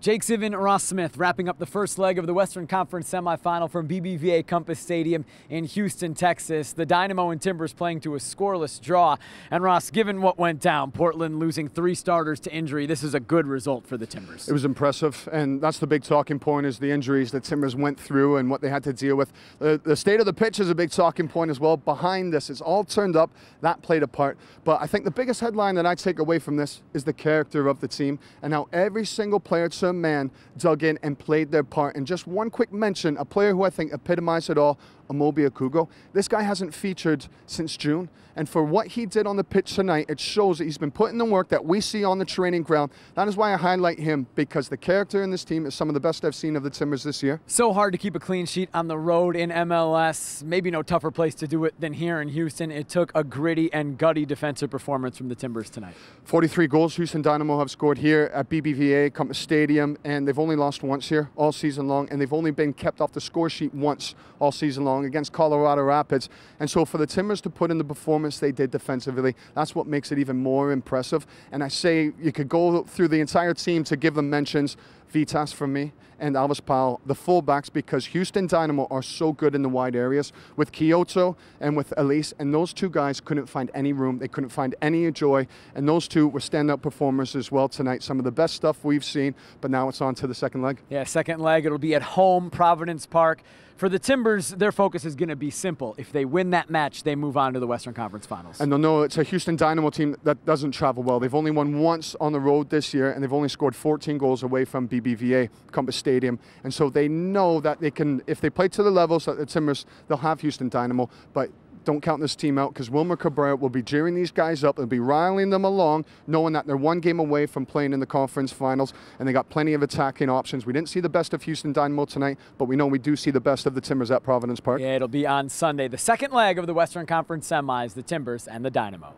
Jake Zivin and Ross Smith wrapping up the first leg of the Western Conference Semifinal from BBVA Compass Stadium in Houston, Texas. The Dynamo and Timbers playing to a scoreless draw. And Ross, given what went down, Portland losing 3 starters to injury, this is a good result for the Timbers. It was impressive, and that's the big talking point, is the injuries that Timbers went through and what they had to deal with. The state of the pitch is a big talking point as well. Behind this, it's all turned up. That played a part. But I think the biggest headline that I take away from this is the character of the team and how every single player man dug in and played their part. And just one quick mention, a player who I think epitomized it all, Amobi Okugo. This guy hasn't featured since June, and for what he did on the pitch tonight, it shows that he's been putting the work that we see on the training ground. That is why I highlight him, because the character in this team is some of the best I've seen of the Timbers this year. So hard to keep a clean sheet on the road in MLS. Maybe no tougher place to do it than here in Houston. It took a gritty and gutty defensive performance from the Timbers tonight. 43 goals Houston Dynamo have scored here at BBVA Compass Stadium, and they've only lost once here all season long, and they've only been kept off the score sheet once all season long against Colorado Rapids. And so for the Timbers to put in the performance they did defensively, that's what makes it even more impressive. And I say you could go through the entire team to give them mentions. Vitas from me and Alvis Powell, the fullbacks, because Houston Dynamo are so good in the wide areas with Kyoto and with Elise, and those two guys couldn't find any room. They couldn't find any joy, and those two were standout performers as well tonight. Some of the best stuff we've seen, but now it's on to the second leg. Yeah, second leg, it'll be at home, Providence Park. For the Timbers, their focus is going to be simple. If they win that match, they move on to the Western Conference Finals. And they'll know it's a Houston Dynamo team that doesn't travel well. They've only won once on the road this year, and they've only scored 14 goals away from BBVA Compass Stadium. And so they know that they can, if they play to the levels that the Timbers, they'll have Houston Dynamo. But don't count this team out, because Wilmer Cabrera will be cheering these guys up and be riling them along, knowing that they're one game away from playing in the conference finals, and they got plenty of attacking options. We didn't see the best of Houston Dynamo tonight, but we know we do see the best of the Timbers at Providence Park. Yeah, it'll be on Sunday, the second leg of the Western Conference Semis, the Timbers and the Dynamo.